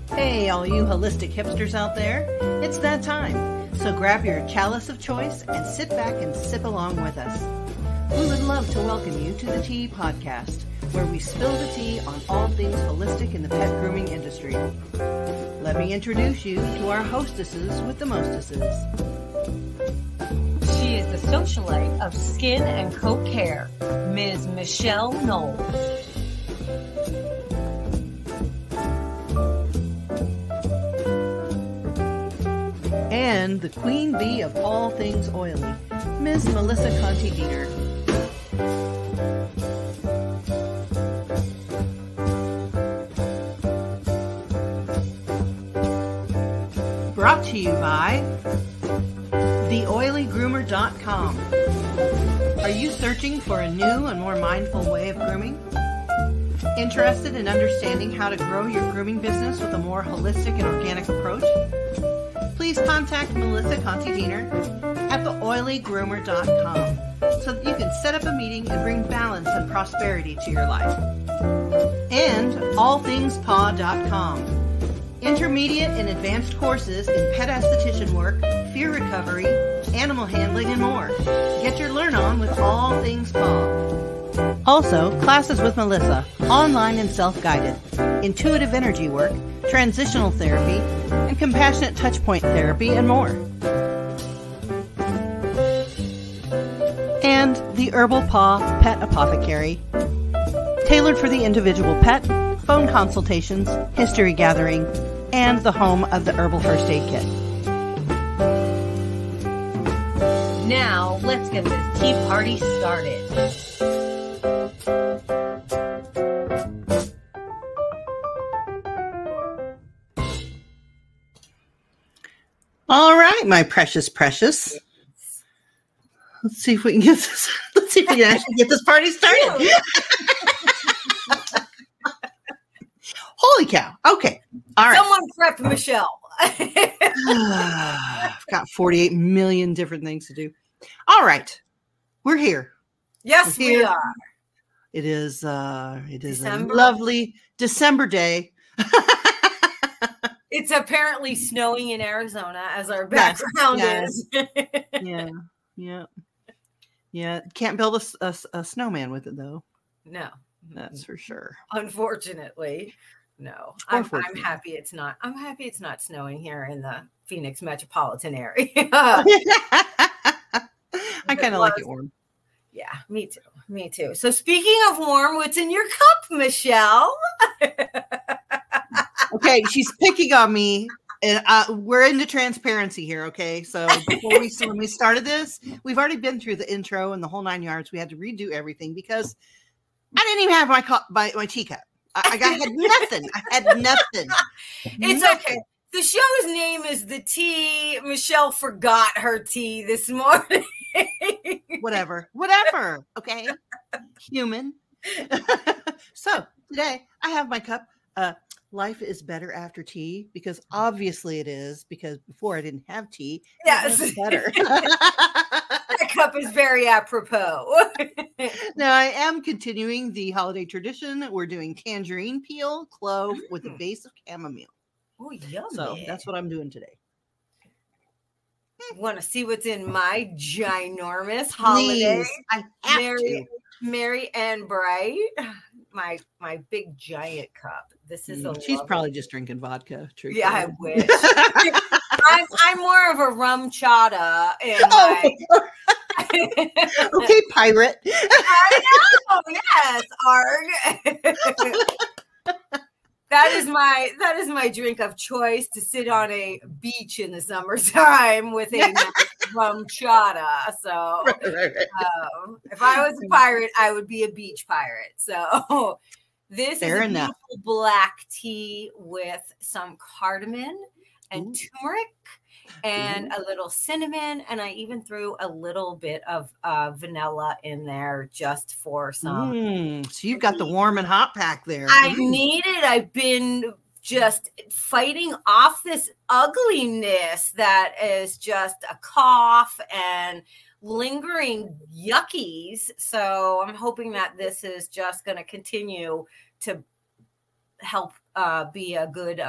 Hey, all you holistic hipsters out there, it's that time. So grab your chalice of choice and sit back and sip along with us. We would love to welcome you to the Tea Podcast, where we spill the tea on all things holistic in the pet grooming industry. Let me introduce you to our hostesses with the mostesses. She is the socialite of skin and coat care, Ms. Michelle Knoll. And the queen bee of all things oily, Ms. Melissa Conti-Dieter. Brought to you by theoilygroomer.com. Are you searching for a new and more mindful way of grooming? Interested in understanding how to grow your grooming business with a more holistic and organic approach? Please contact Melissa Conti-Dieter at theoilygroomer.com so that you can set up a meeting and bring balance and prosperity to your life. And allthingspaw.com. Intermediate and advanced courses in pet esthetician work, fear recovery, animal handling, and more. Get your learn on with All Things Paw. Also, classes with Melissa, online and self-guided, intuitive energy work, transitional therapy, and compassionate touchpoint therapy, and more. And the Herbal Paw Pet Apothecary, tailored for the individual pet, phone consultations, history gathering, and the home of the Herbal First Aid Kit. Now, let's get this tea party started. All right, my precious. Let's see if we can get this. Let's see if we can actually get this party started. Holy cow. Okay. All right. Someone prep Michelle. I've got 48 million different things to do. All right. We're here. Yes, we are. It is a December. Lovely December day. It's apparently snowing in Arizona, as our background is. Yeah. Can't build a snowman with it, though. No. That's for sure. Unfortunately. No, I'm happy it's not. I'm happy it's not snowing here in the Phoenix metropolitan area. I kind of like it warm. Yeah, me too. So speaking of warm, what's in your cup, Michelle? Okay, she's picking on me, and we're into transparency here. Okay, so when we started this, we've already been through the intro and the whole 9 yards. We had to redo everything because I didn't even have my teacup. I had nothing. It's okay. The show's name is The Tea. Michelle forgot her tea this morning. Whatever. Okay. Human. So today I have my cup. Life is better after tea, because obviously it is, because before I didn't have tea. Yes. It's better. That cup is very apropos. Now I am continuing the holiday tradition. We're doing tangerine peel, clove with a base of chamomile. Oh, yummy. So that's what I'm doing today. Want to see what's in my ginormous holiday? I have to. Merry and bright. My big giant cup. This is she's probably just drinking vodka. Truthfully. Yeah, I wish. I'm more of a rum chata. Okay, pirate. I know. Yes, arg. That is my drink of choice to sit on a beach in the summertime with a rum chata. So if I was a pirate, I would be a beach pirate. So this is a beautiful black tea with some cardamom and turmeric and a little cinnamon. And I even threw a little bit of vanilla in there just for some. So you've got the warm and hot pack there. I need it. I've been just fighting off this ugliness that is just a cough and lingering yuckies. So I'm hoping that this is just going to continue to help be a good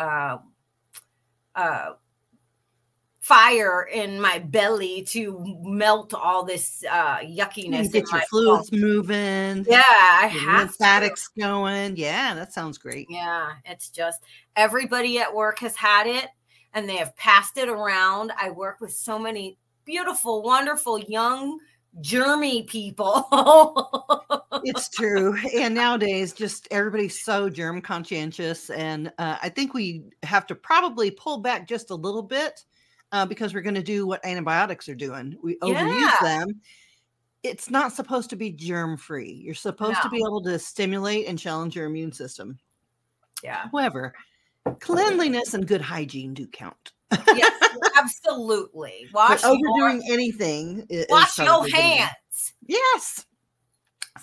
fire in my belly to melt all this yuckiness. Get your fluids moving. Yeah, I have lymphatics going. Yeah, that sounds great. Yeah, it's just everybody at work has had it and they have passed it around. I work with so many beautiful, wonderful, young, germy people. It's true. And nowadays, just everybody's so germ conscientious. And I think we have to probably pull back just a little bit because we're going to do what antibiotics are doing. We overuse them. It's not supposed to be germ free. You're supposed to be able to stimulate and challenge your immune system. Yeah. However, cleanliness and good hygiene do count. Yes, absolutely. Overdoing anything. Wash your hands. Yes.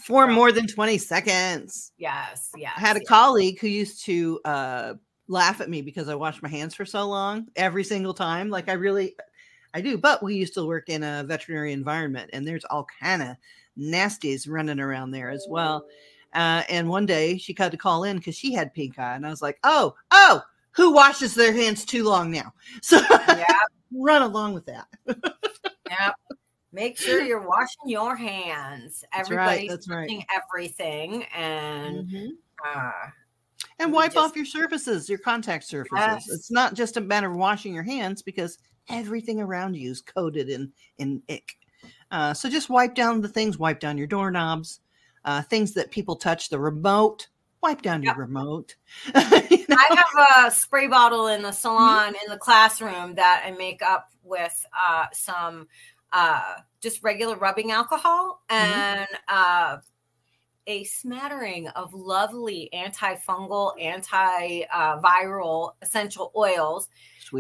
For more than 20 seconds. Yes. Yeah. I had a colleague who used to laugh at me because I washed my hands for so long every single time. Like I do, but we used to work in a veterinary environment and there's all kind of nasties running around there as well. And one day she had to call in because she had pink eye and I was like, oh, who washes their hands too long now? So run along with that. Yeah. Make sure you're washing your hands. Everybody's touching everything and wipe off your surfaces, your contact surfaces. Yes. It's not just a matter of washing your hands because everything around you is coated in ick. So just wipe down the things, wipe down your doorknobs, things that people touch, the remote, wipe down your remote. I have a spray bottle in the salon in the classroom that I make up with some just regular rubbing alcohol and a smattering of lovely antifungal, antiviral essential oils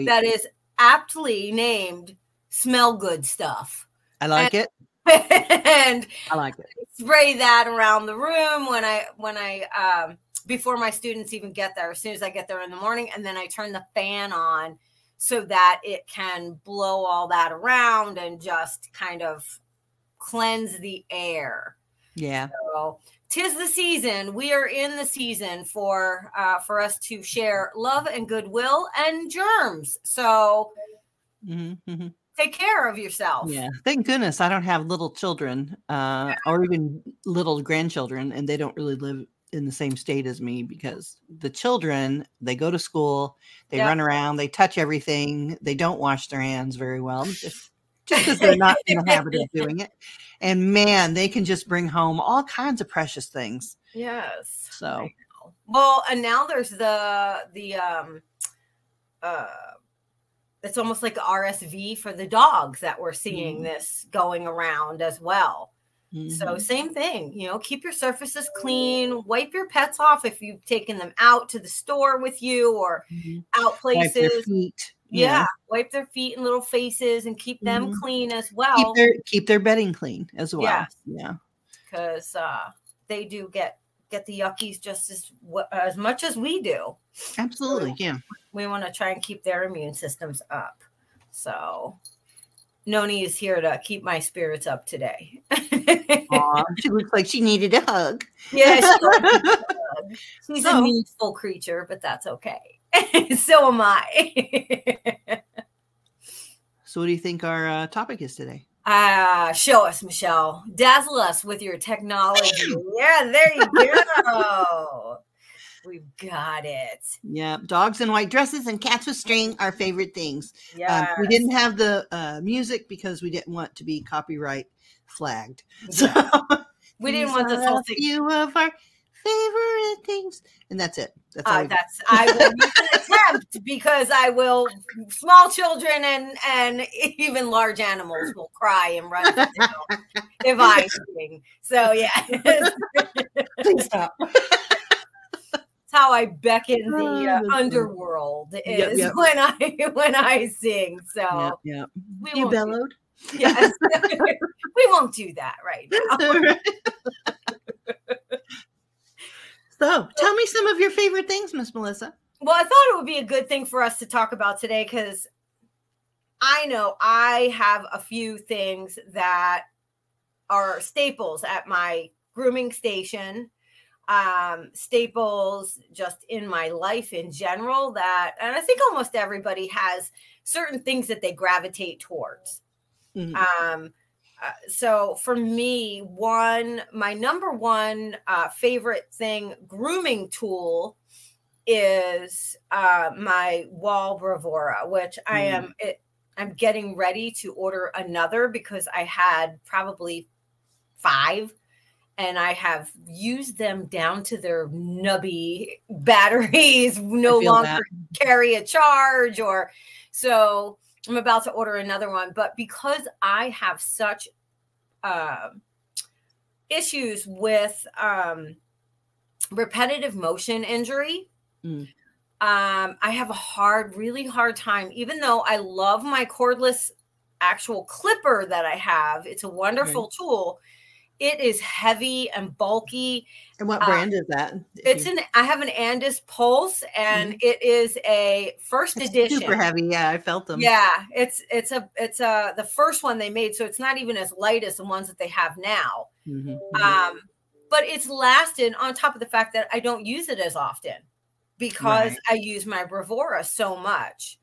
that is aptly named smell good stuff. I like it. And I like it. Spray that around the room when I before my students even get there, as soon as I get there in the morning, and then I turn the fan on so that it can blow all that around and just kind of cleanse the air. Yeah. So 'tis the season. We are in the season for us to share love and goodwill and germs. So take care of yourself. Yeah. Thank goodness I don't have little children or even little grandchildren, and they don't really live in the same state as me because the children, they go to school, they run around, they touch everything. They don't wash their hands very well just because they're not in the habit of doing it. And man, they can just bring home all kinds of precious things. Yes. So, well, and now there's it's almost like RSV for the dogs that we're seeing this going around as well. So same thing, keep your surfaces clean, wipe your pets off if you've taken them out to the store with you or out places. Wipe their feet. Wipe their feet and little faces and keep them clean as well. Keep their bedding clean as well. Yeah. Because they do get the yuckies just as much as we do. Absolutely. Yeah. We want to try and keep their immune systems up. So Noni is here to keep my spirits up today. Aww, she looks like she needed a hug. Yeah, she's a needful creature, but that's okay. So am I. So what do you think our topic is today? Show us, Michelle. Dazzle us with your technology. Yeah, there you go. We've got it. Yeah, dogs in white dresses and cats with string, our favorite things. Yeah, we didn't have the music because we didn't want to be copyright flagged. So we didn't want this whole thing. Few of our favorite things, and that's it. I will make an attempt because I will. Small children and even large animals will cry and run if I sing. So yeah, please stop. That's how I becken the underworld is when I sing. So You bellowed. Yes, we won't do that right now. So tell me some of your favorite things, Miss Melissa. Well, I thought it would be a good thing for us to talk about today because I know I have a few things that are staples at my grooming station. staples just in my life in general that, and I think almost everybody has certain things that they gravitate towards. So for me, my number one favorite grooming tool is my wall bravura, which I'm getting ready to order another because I had probably 5 and I have used them down to their nubby batteries, no longer carry a charge, or so I'm about to order another one. But because I have such issues with repetitive motion injury, I have a really hard time, even though I love my cordless actual clipper that I have. It's a wonderful tool. It is heavy and bulky. And what brand is that? I have an Andis Pulse, and it is a first edition. Super heavy. Yeah, I felt them. Yeah, it's the first one they made, so it's not even as light as the ones that they have now. But it's lasted, on top of the fact that I don't use it as often because I use my Bravura so much.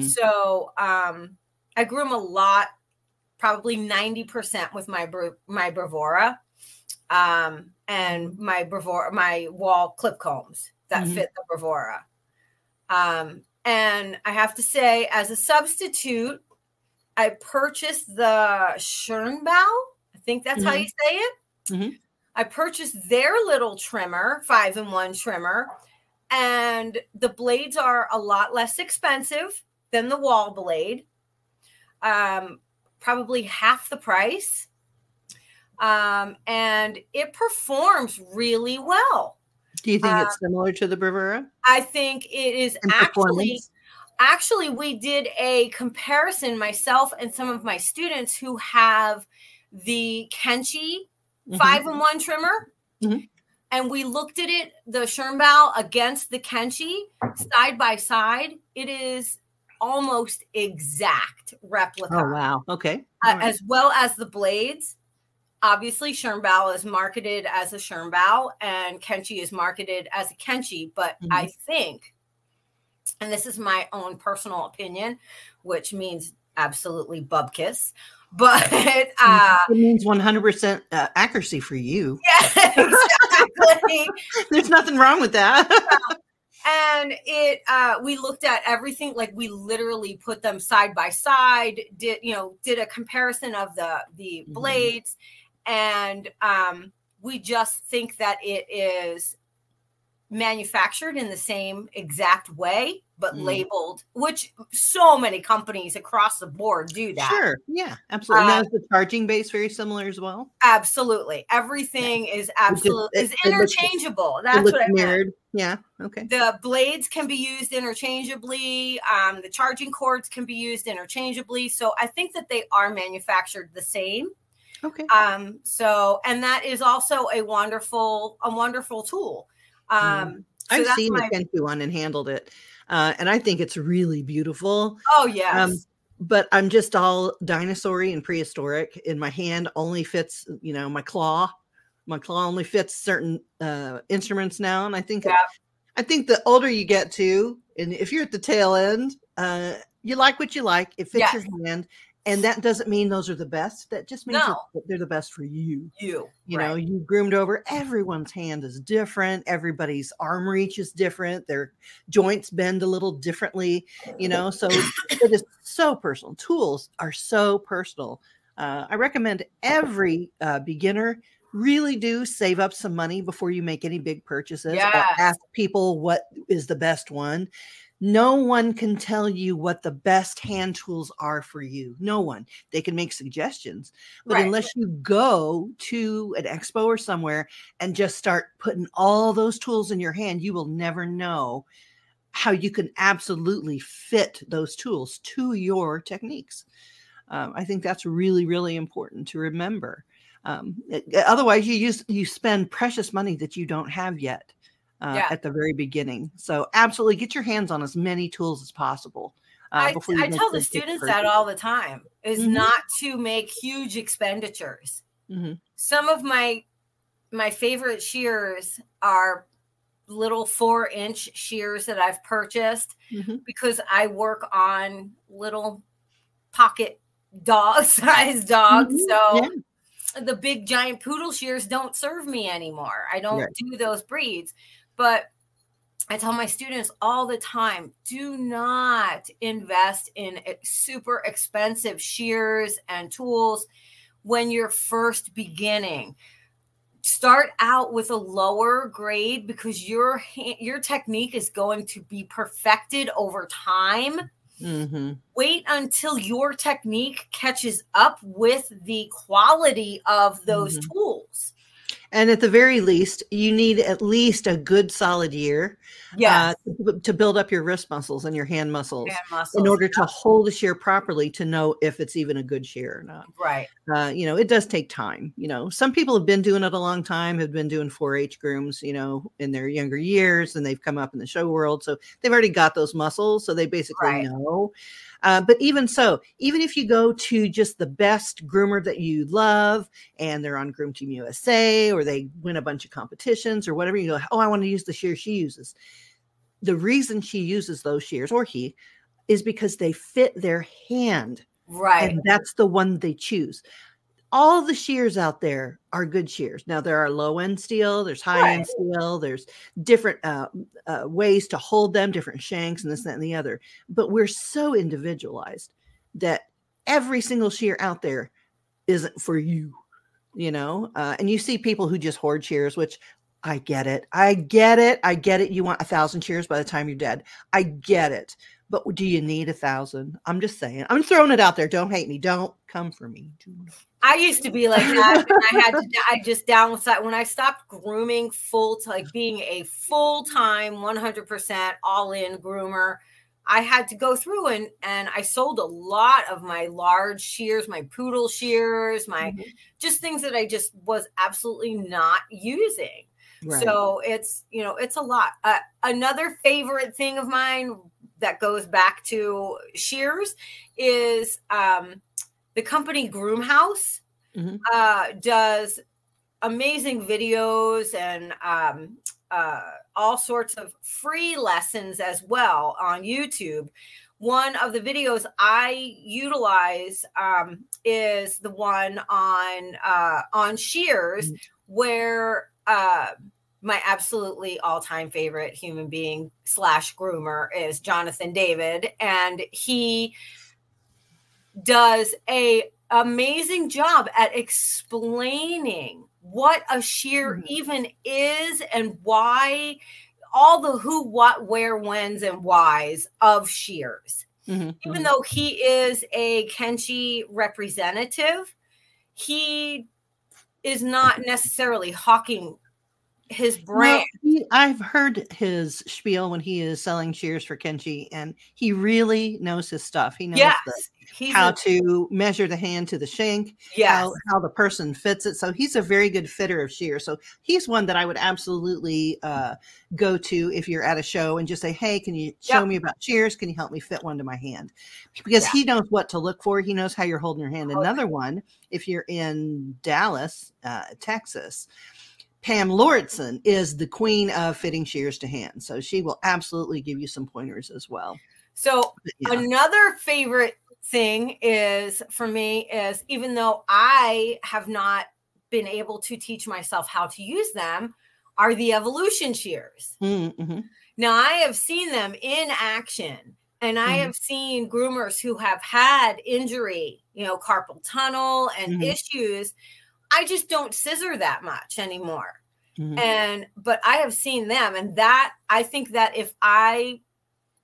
So I groom a lot, probably 90% with my Bravura, and my wall clip combs that fit the Bravura. And I have to say, as a substitute, I purchased the Schernbau. I think that's how you say it. I purchased their little trimmer, 5-in-1 trimmer, and the blades are a lot less expensive than the wall blade. Probably half the price. And it performs really well. Do you think it's similar to the Bravura? I think it is actually, we did a comparison, myself and some of my students who have the Kenchi 5-in-1 trimmer. And we looked at it, the Schernbau against the Kenchi side by side. It is almost exact replica. Oh, wow. Okay. As well as the blades. Obviously, Schernbau is marketed as a Schernbau and Kenchi is marketed as a Kenchi. But I think, and this is my own personal opinion, which means absolutely bubkiss, but it means 100% accuracy for you. Yeah, exactly. There's nothing wrong with that. And we looked at everything, like we literally put them side by side, did a comparison of the blades, and we just think that it is manufactured in the same exact way, but labeled, which so many companies across the board do that. Sure. Yeah, absolutely. Now, is the charging base very similar as well? Absolutely. Everything is interchangeable. That's what I meant. Yeah. Okay. The blades can be used interchangeably. The charging cords can be used interchangeably. So I think that they are manufactured the same. Okay. And that is also a wonderful tool. I've seen the Kenchi one and handled it. And I think it's really beautiful. Oh, yes. But I'm just all dinosaur-y and prehistoric. In my hand only fits, my claw. My claw only fits certain instruments now. And I think the older you get to, and if you're at the tail end, you like what you like. It fits your hand. And that doesn't mean those are the best. That just means that they're the best for you. You know, you groomed over. Everyone's hand is different. Everybody's arm reach is different. Their joints bend a little differently, so it is so personal. Tools are so personal. I recommend every beginner really do save up some money before you make any big purchases. Or ask people what is the best one. No one can tell you what the best hand tools are for you. No one. They can make suggestions. But unless you go to an expo or somewhere and just start putting all those tools in your hand, you will never know how you can absolutely fit those tools to your techniques. I think that's really, really important to remember. Otherwise, you spend precious money that you don't have yet. At the very beginning. So absolutely get your hands on as many tools as possible. I tell the students that all the time is not to make huge expenditures. Some of my my favorite shears are little 4-inch shears that I've purchased because I work on little pocket sized dogs. So the big giant poodle shears don't serve me anymore. I don't do those breeds. But I tell my students all the time, do not invest in super expensive shears and tools when you're first beginning. Start out with a lower grade because your technique is going to be perfected over time. Wait until your technique catches up with the quality of those tools. And at the very least, you need at least a good solid year to build up your wrist muscles and your hand muscles in order to hold a shear properly to know if it's even a good shear or not. Right. You know, it does take time. You know, some people have been doing it a long time, have been doing 4-H grooms, you know, in their younger years, and they've come up in the show world. So they've already got those muscles. So they basically know. But even so, even if you go to just the best groomer that you love and they're on Groom Team USA or they win a bunch of competitions or whatever, you go, oh, I want to use the shears she uses. The reason she uses those shears, or he, is because they fit their hand. Right. And that's the one they choose. All the shears out there are good shears. Now, there are low-end steel, there's high-end steel, there's different ways to hold them, different shanks, and this, that, and the other. But we're so individualized that every single shear out there isn't for you, you know? And you see people who just hoard shears, which I get it. I get it. I get it. You want 1,000 shears by the time you're dead. I get it. But do you need 1,000? I'm just saying. I'm throwing it out there. Don't hate me. Don't come for me. I used to be like that. And I just downside when I stopped grooming being a full-time 100% all-in groomer. I had to go through and I sold a lot of my large shears, my poodle shears, my just things that I just was absolutely not using. Right. So it's, you know, it's a lot. Another favorite thing of mine that goes back to shears is the company Groom House does amazing videos and all sorts of free lessons as well on YouTube. One of the videos I utilize is the one on shears where my absolutely all-time favorite human being / groomer is Jonathan David. And he does a amazing job at explaining what a shear even is and why, all the who, what, where, whens, and whys of shears. Even though he is a Kenchi representative, he is not necessarily hawking his brand. Well, I've heard his spiel when he is selling shears for Kenchi, and he really knows his stuff. He knows how to measure the hand to the shank, how the person fits it. So he's a very good fitter of shears. So he's one that I would absolutely go to if you're at a show and just say, hey, can you show me about shears? Can you help me fit one to my hand? Because he knows what to look for. He knows how you're holding your hand. Another one, if you're in Dallas, Texas, Pam Lauritsen is the queen of fitting shears to hand. So she will absolutely give you some pointers as well. So another favorite thing is for me is, even though I have not been able to teach myself how to use them, are the evolution shears. Now I have seen them in action, and I have seen groomers who have had injury, you know, carpal tunnel and issues. I just don't scissor that much anymore. But I have seen them, and that I think that if I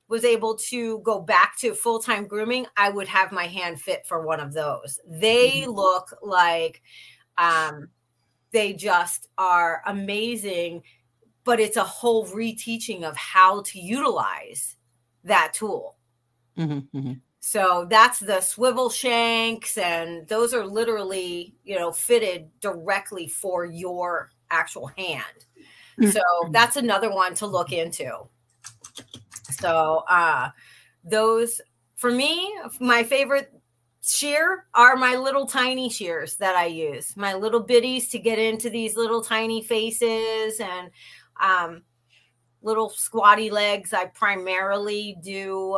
was able to go back to full-time grooming, I would have my hand fit for one of those. They look like they just are amazing, but it's a whole reteaching of how to utilize that tool. So that's the swivel shanks, and those are literally, you know, fitted directly for your actual hand. So that's another one to look into. So those, for me, my favorite shear are my little tiny shears that I use, my little bitties to get into these little tiny faces and little squatty legs. I primarily do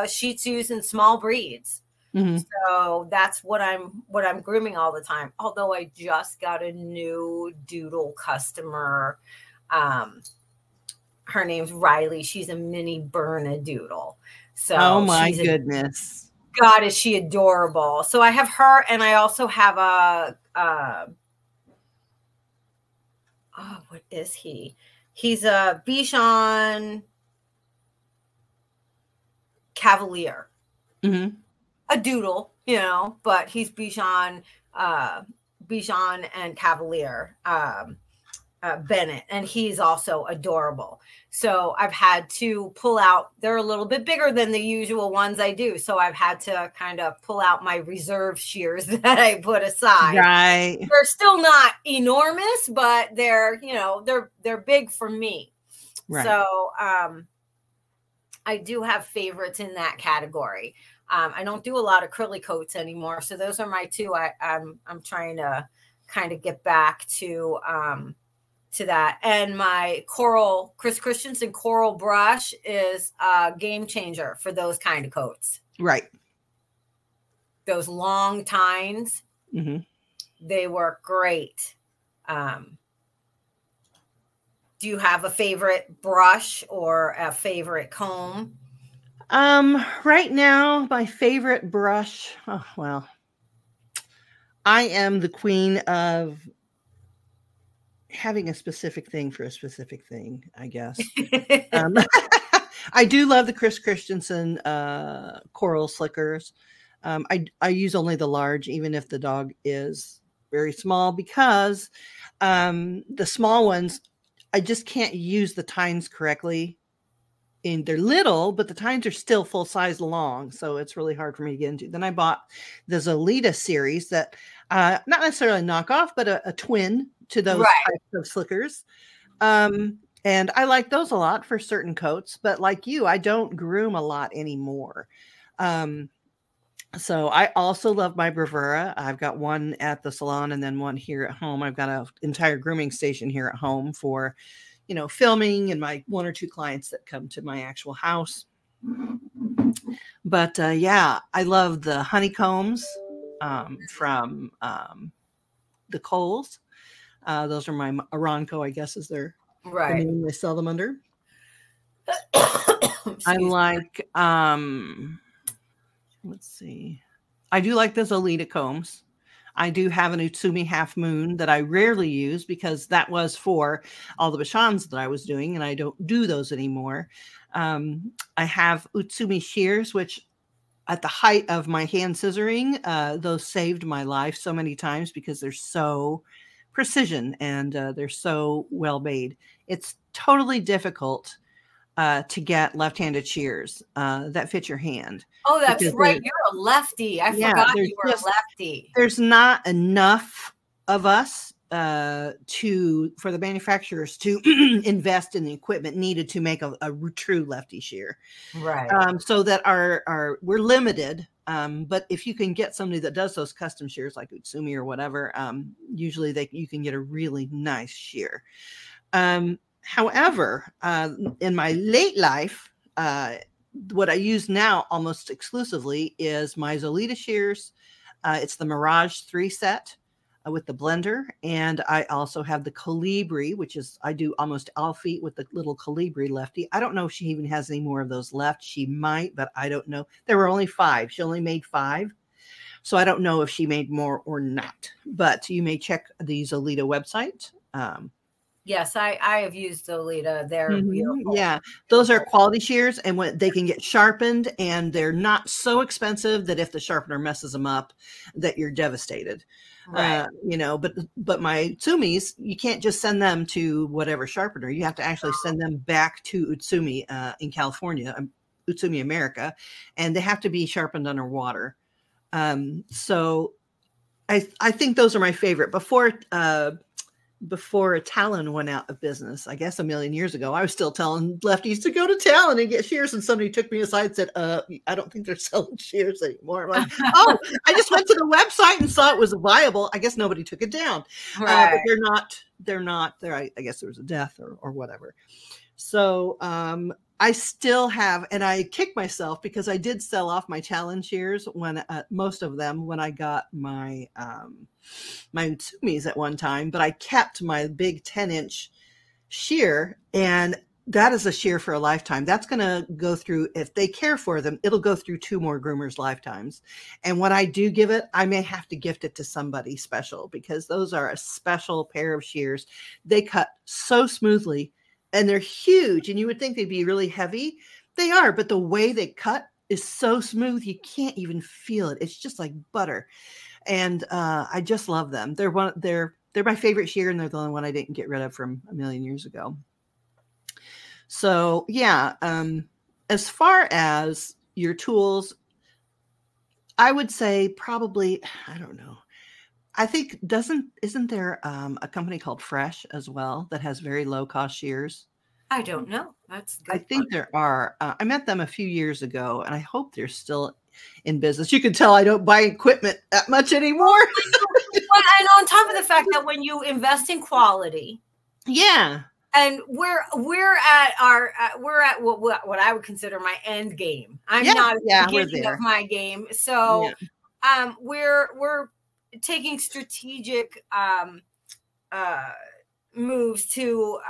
Shih Tzus and small breeds. Mm-hmm. So that's what I'm grooming all the time. Although I just got a new doodle customer. Her name's Riley. She's a mini Bernedoodle. So oh my goodness. God, is she adorable. So I have her, and I also have a what is he? He's a Bichon Cavalier. Mm-hmm. A doodle, you know, but he's Bichon and Cavalier. Bennett, and he's also adorable. So I've had to pull out, they're a little bit bigger than the usual ones I do. So I've had to kind of pull out my reserve shears that I put aside. Right. They're still not enormous, but they're, you know, they're big for me. Right. So I do have favorites in that category. I don't do a lot of curly coats anymore. So those are my two. I'm trying to kind of get back to that. And my coral, Chris Christensen coral brush is a game changer for those kind of coats. Right. Those long tines, mm-hmm. They work great. Do you have a favorite brush or a favorite comb? Right now, my favorite brush, I am the queen of having a specific thing for a specific thing, I guess. I do love the Chris Christensen coral slickers. I use only the large, even if the dog is very small, because the small ones, I just can't use the tines correctly. And they're little, but the tines are still full size long. So it's really hard for me to get into. Then I bought the Zelita series that not necessarily a knockoff, but a twin to those types of slickers. And I like those a lot for certain coats, but like you, I don't groom a lot anymore. So I also love my Bravura. I've got one at the salon and then one here at home. I've got an entire grooming station here at home for, you know, filming and my one or two clients that come to my actual house. But yeah, I love the honeycombs from the Kohl's. Those are my Aranco, I guess, is their the name they sell them under. I like, let's see. I do like the Zelita combs. I do have an Utsumi Half Moon that I rarely use because that was for all the Bichons that I was doing, and I don't do those anymore. I have Utsumi shears, which at the height of my hand scissoring, those saved my life so many times because they're so precision and they're so well made. It's totally difficult to get left-handed shears that fit your hand. Oh, that's right. You're a lefty. I forgot you were a lefty. There's not enough of us for the manufacturers to invest in the equipment needed to make a true lefty shear. Right. So that we're limited. But if you can get somebody that does those custom shears like Utsumi or whatever, usually you can get a really nice shear. However, in my late life, what I use now almost exclusively is my Zelita shears. It's the Mirage 3 set with the blender. And I also have the Colibri, which is, I do almost all feet with the little Colibri lefty. I don't know if she even has any more of those left. She might, but I don't know. There were only 5. She only made 5. So I don't know if she made more or not, but you may check the Zelita website. Yes, I have used Zelita. They're beautiful. Yeah, those are quality shears, and when they can get sharpened, and they're not so expensive that if the sharpener messes them up, that you're devastated. Right. You know, but my Utsumis, you can't just send them to whatever sharpener. You have to actually send them back to Utsumi in California, Utsumi America, and they have to be sharpened underwater. So I think those are my favorite. Before before a Talon went out of business, I guess a million years ago, I was still telling lefties to go to Talon and get shears. And somebody took me aside and said, I don't think they're selling shears anymore. I'm like, oh, I just went to the website and saw it was viable. I guess nobody took it down. Right. But they're not there. I guess there was a death or whatever. So I still have, and I kick myself because I did sell off my Talon shears when most of them when I got my my Utsumis at one time, but I kept my big 10-inch shear, and that is a shear for a lifetime. That's going to go through, if they care for them, it'll go through 2 more groomers' lifetimes. And when I do give it, I may have to gift it to somebody special because those are a special pair of shears. They cut so smoothly and they're huge, and you would think they'd be really heavy. They are, but the way they cut is so smooth, you can't even feel it. It's just like butter. And I just love them. They're my favorite shear, and they're the only one I didn't get rid of from a million years ago. So yeah, as far as your tools, I would say probably, I don't know. I think isn't there a company called Fresh as well that has very low cost shears? I don't know. That's good. I think there are. I met them a few years ago, and I hope they're still in business. You can tell I don't buy equipment that much anymore. Well, and on top of the fact that when you invest in quality, yeah, and we're at what I would consider my end game. I'm not at the beginning of my game, so we're taking strategic moves to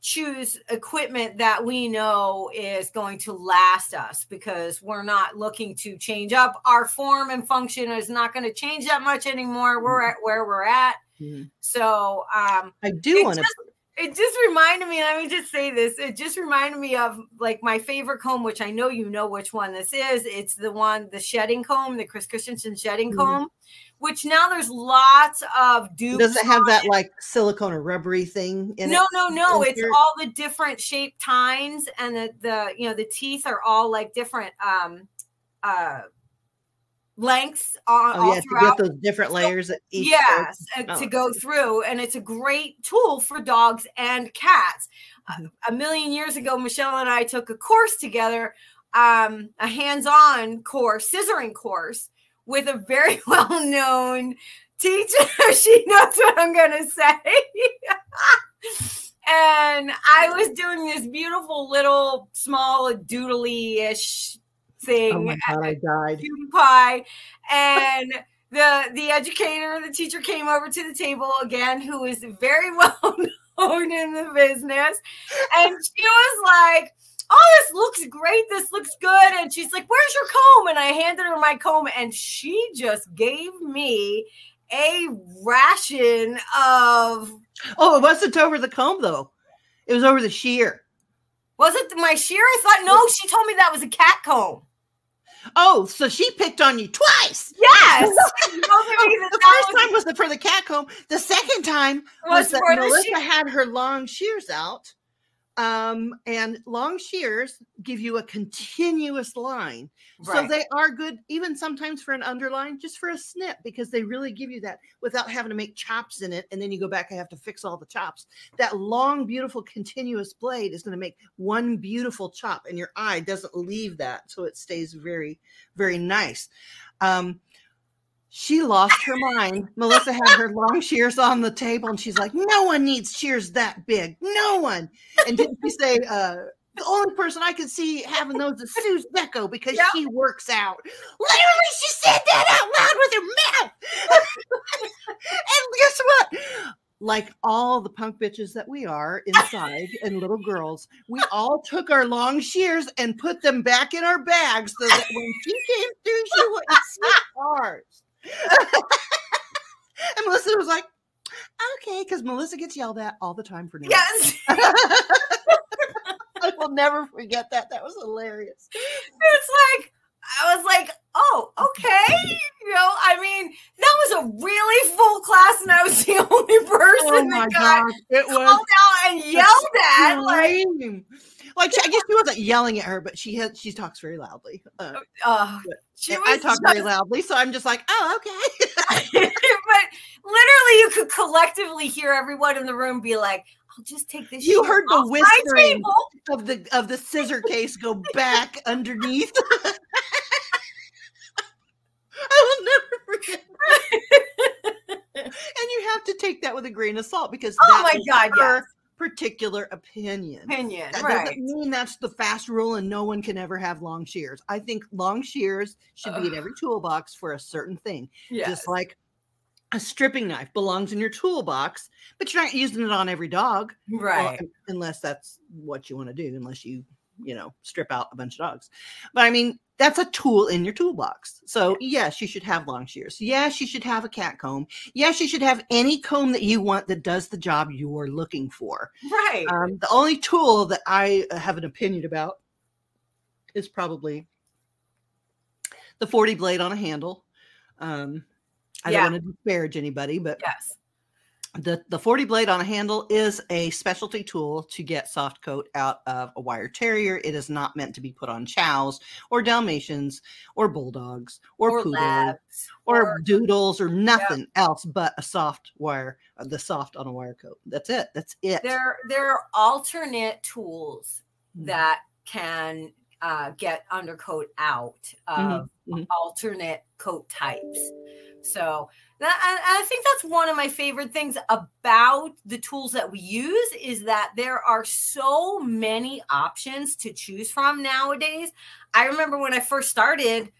choose equipment that we know is going to last us, because we're not looking to change up. Our form and function is not going to change that much anymore. We're at where we're at. Mm-hmm. So I do want to. It just reminded me, let me just say this. It just reminded me of like my favorite comb, which I know you know which one this is. It's the shedding comb, the Chris Christensen shedding comb, which now there's lots of dupes. Does it have that like silicone or rubbery thing in it? No. It's all the different shape tines, and the teeth are all like different lengths all to get those different layers at each. Yes, to go through, and it's a great tool for dogs and cats. A million years ago, Michelle and I took a course together, a hands-on course, scissoring course, with a very well-known teacher. She knows what I'm going to say. And I was doing this beautiful little small doodly-ish thing. Oh my God, I died. Pie. And the educator, the teacher came over to the table again, who is very well known in the business. And she was like, oh, this looks great. This looks good. And she's like, where's your comb? And I handed her my comb, and she just gave me a ration of. Oh, it wasn't over the comb, though. It was over the shear. Was it my shear? I thought, no, she told me that was a cat comb. Oh, so she picked on you twice. Yes. The first time was for the cat comb. The second time was that Melissa had her long shears out. And long shears give you a continuous line. Right. So they are good, even sometimes for an underline, just for a snip, because they really give you that without having to make chops in it. And then you go back and have to fix all the chops. That long, beautiful, continuous blade is going to make one beautiful chop, and your eye doesn't leave that. So it stays very, very nice. She lost her mind. Melissa had her long shears on the table, and she's like, no one needs shears that big. No one. And didn't she say, the only person I could see having those is Suze Becco, because she works out. Literally, she said that out loud with her mouth. And guess what? Like all the punk bitches that we are inside and little girls, we all took our long shears and put them back in our bags so that when she came through, she wouldn't see ours. And Melissa was like, okay, because Melissa gets yelled at all the time for now. Yes. I will never forget that. That was hilarious. It's like, I was like, oh, okay. I mean, that was a really full class, and I was the only person that got called out and yelled at. Like, Like, I guess she wasn't yelling at her, but she talks very loudly. I talk very loudly, so I'm just like, oh, okay. But literally, you could collectively hear everyone in the room be like, "I'll just take this." You heard the whispering of the scissor case go back underneath. I will never forget. And you have to take that with a grain of salt because her particular opinion. That doesn't mean that's the fast rule and no one can ever have long shears. I think long shears should be in every toolbox for a certain thing. Yes. Just like a stripping knife belongs in your toolbox, but you're not using it on every dog. Right. Well, unless that's what you want to do, unless you strip out a bunch of dogs. But I mean, that's a tool in your toolbox. So yes, you should have long shears. Yes, you should have a cat comb. Yes, you should have any comb that you want that does the job you are looking for. Right. The only tool that I have an opinion about is probably the 40 blade on a handle. I don't want to disparage anybody, but yes. The 40 blade on a handle is a specialty tool to get soft coat out of a wire terrier. It is not meant to be put on chows or Dalmatians or bulldogs or poodles or doodles or nothing else but a soft wire, the soft on a wire coat. That's it. That's it. There are alternate tools that can get undercoat out of alternate coat types. So I think that's one of my favorite things about the tools that we use is that there are so many options to choose from nowadays. I remember when I first started,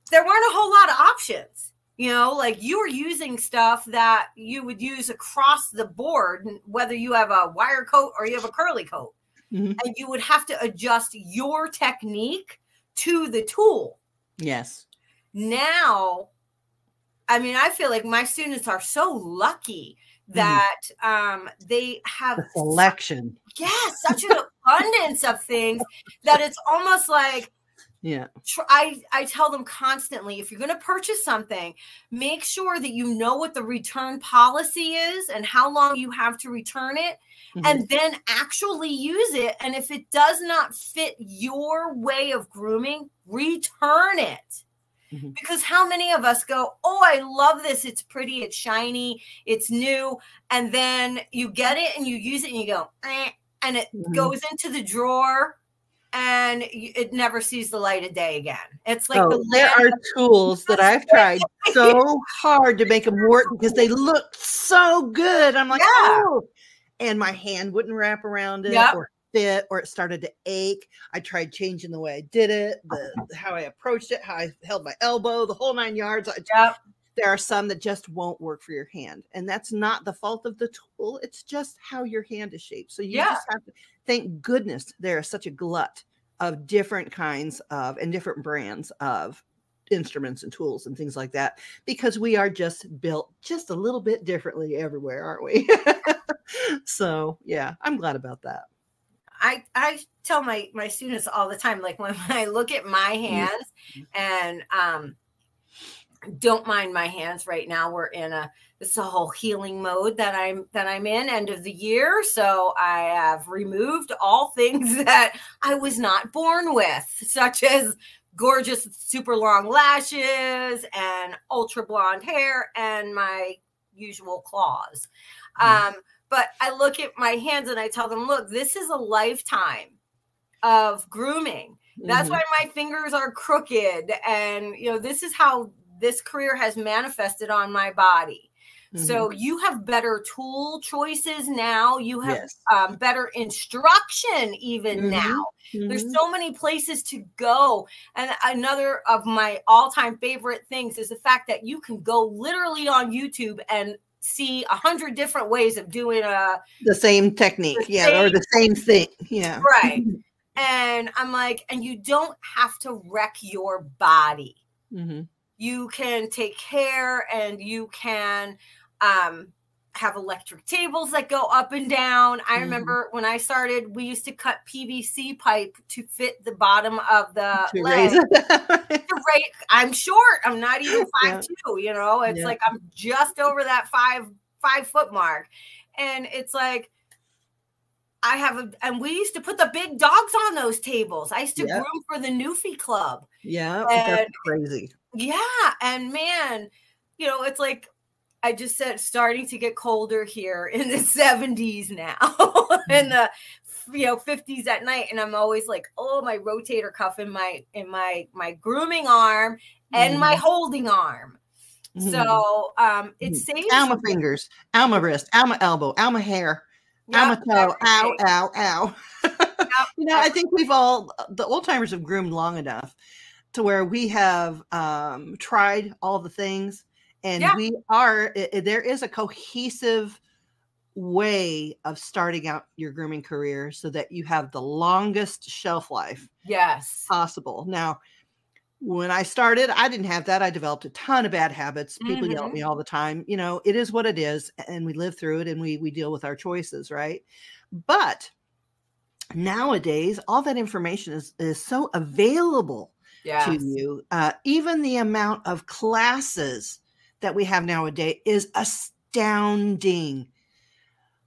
there weren't a whole lot of options. Like you were using stuff that you would use across the board, whether you have a wire coat or you have a curly coat. And you would have to adjust your technique to the tool. Yes. Now, I mean, I feel like my students are so lucky that they have the selection. Such an abundance of things that it's almost like, I tell them constantly, if you're going to purchase something, make sure that you know what the return policy is and how long you have to return it, and then actually use it. And if it does not fit your way of grooming, return it. Because how many of us go, oh, I love this. It's pretty. It's shiny. It's new. And then you get it and you use it and you go, and it goes into the drawer and it never sees the light of day again. It's like there are tools that I've tried so hard to make them work because they look so good. I'm like, oh, and my hand wouldn't wrap around it or fit, or it started to ache. I tried changing the way I did it, how I approached it, how I held my elbow, the whole 9 yards. There are some that just won't work for your hand, and that's not the fault of the tool. It's just how your hand is shaped. So you just have to, thank goodness there is such a glut of different kinds of and different brands of instruments and tools and things like that, because we are just built just a little bit differently everywhere, aren't we? So yeah, I'm glad about that. I tell my students all the time, like when I look at my hands and don't mind my hands right now. We're in this whole healing mode that I'm in, end of the year. So I have removed all things that I was not born with, such as gorgeous, super long lashes and ultra blonde hair and my usual claws. But I look at my hands and I tell them, look, this is a lifetime of grooming. That's why my fingers are crooked. And, this is how this career has manifested on my body. So you have better tool choices now. You have better instruction even now. There's so many places to go. And another of my all-time favorite things is the fact that you can go literally on YouTube and see 100 different ways of doing the same technique, or the same thing, right. And I'm like, and you don't have to wreck your body. You can take care, and you can have electric tables that go up and down. I remember when I started, we used to cut PVC pipe to fit the bottom of the leg. I'm short. I'm not even 5'2", it's like I'm just over that five foot mark. And it's like, and we used to put the big dogs on those tables. I used to Yep. groom for the Newfie Club. Yeah, And that's crazy. yeah, and man, you know, it's like I just said, starting to get colder here in the 70s now, in the 50s at night, and I'm always like, oh, my rotator cuff in my grooming arm and my holding arm. So it saves Alma fingers, Alma wrist, Alma elbow, Alma hair, Alma toe, ow, ow, ow. You know, I think the old timers have groomed long enough to where we have tried all the things, and there is a cohesive way of starting out your grooming career so that you have the longest shelf life possible. Now, when I started, I didn't have that. I developed a ton of bad habits. People yell at me all the time. You know, it is what it is, and we live through it, and we deal with our choices, right? But nowadays, all that information is so available to you. Even the amount of classes that we have nowadays is astounding.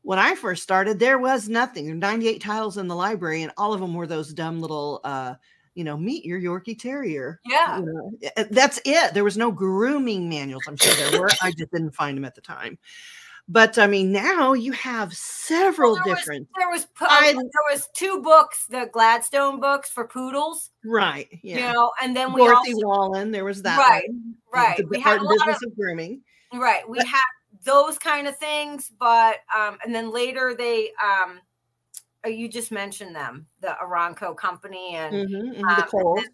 When I first started, there was nothing. There were 98 titles in the library, and all of them were those dumb little, meet your Yorkie Terrier. Yeah. That's it. There was no grooming manuals. I'm sure there were. I just didn't find them at the time. But I mean, now you have several different. There was 2 books, the Gladstone books for poodles, right? Yeah, you know, and then we Dorothy Wallen. There was that, right. The Art and Business of Grooming, right. We have those kind of things, but and then later they you just mentioned them, the Aranco company and the Kohl's,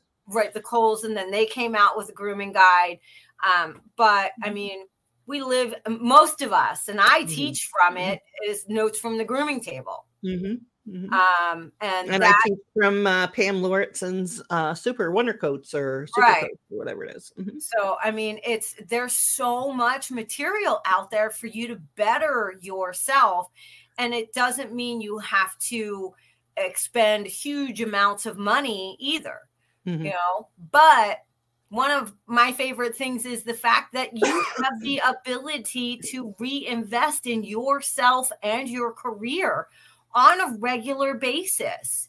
the Kohl's, and then they came out with a grooming guide. But I mean, we live, most of us, and I teach from it, is Notes from the Grooming Table. And I teach from Pam Lauritsen's Super Wonder Coats or Super Coats or whatever it is. So, I mean, there's so much material out there for you to better yourself. And it doesn't mean you have to expend huge amounts of money either, you know, but one of my favorite things is the fact that you have the ability to reinvest in yourself and your career on a regular basis.